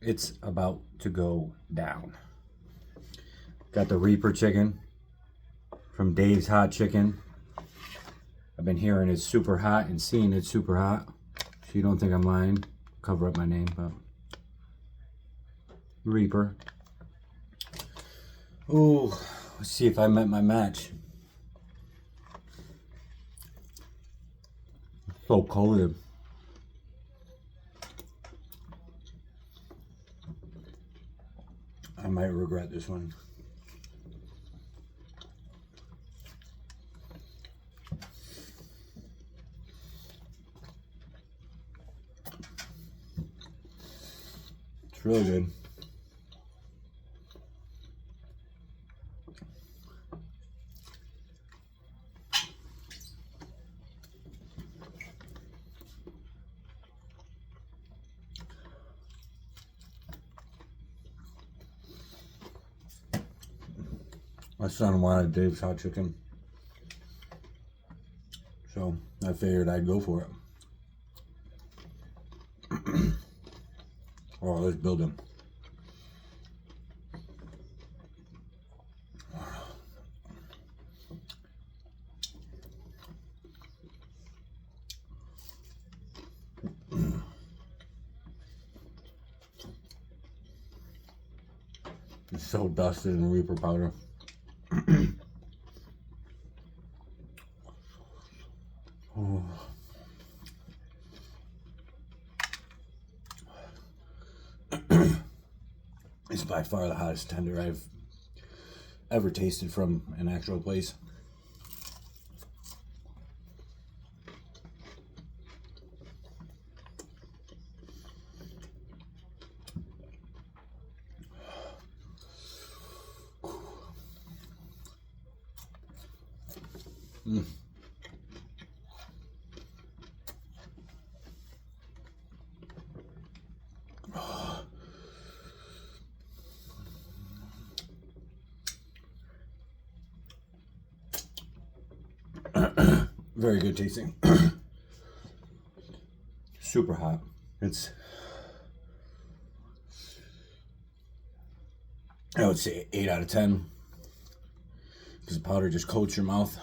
It's about to go down. Got the Reaper chicken from Dave's Hot Chicken. I've been hearing it's super hot and seeing it's super hot. So you don't think I'm lying. Cover up my name, but Reaper. Ooh, let's see if I met my match. It's so cold. I might regret this one. It's really good. My son wanted Dave's Hot Chicken, so I figured I'd go for it. Oh, let's build him. It's so dusted in Reaper powder. Oh. It's by far the hottest tender I've ever tasted from an actual place. Mm. Very good tasting. Super hot. It's, I would say 8 out of 10 because the powder just coats your mouth.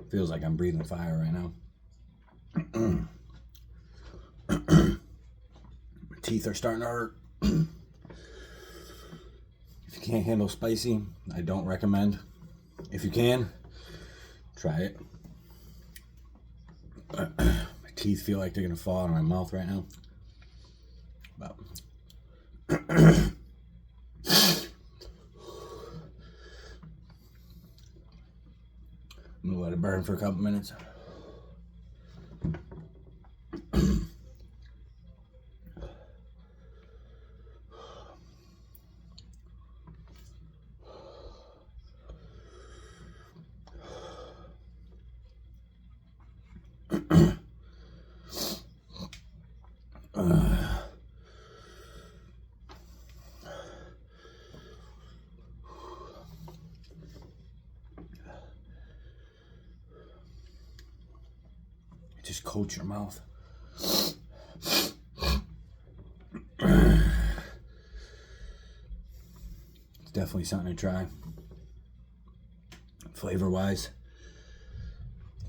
Feels like I'm breathing fire right now. My teeth are starting to hurt. If you can't handle spicy, I don't recommend. If you can, try it. My teeth feel like they're gonna fall out of my mouth right now. But I'm gonna let it burn for a couple minutes. Just coat your mouth. It's definitely something to try. Flavor wise,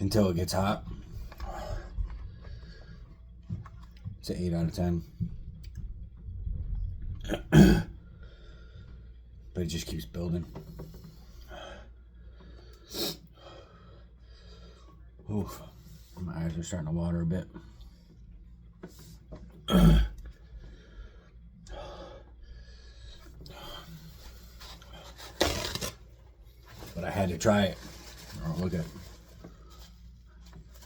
until it gets hot, it's an 8 out of 10. But it just keeps building. Oof. My eyes are starting to water a bit. But I had to try it. Oh, look at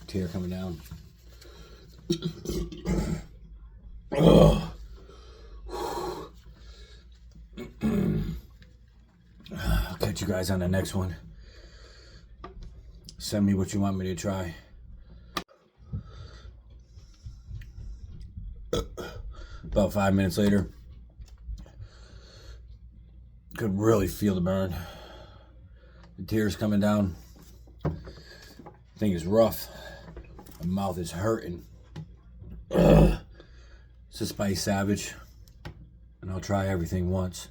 tear coming down. Oh. I'll catch you guys on the next one. Send me what you want me to try. About 5 minutes later, could really feel the burn. The tears coming down. Thing is rough. My mouth is hurting. So It's a Spice Savage, and I'll try everything once.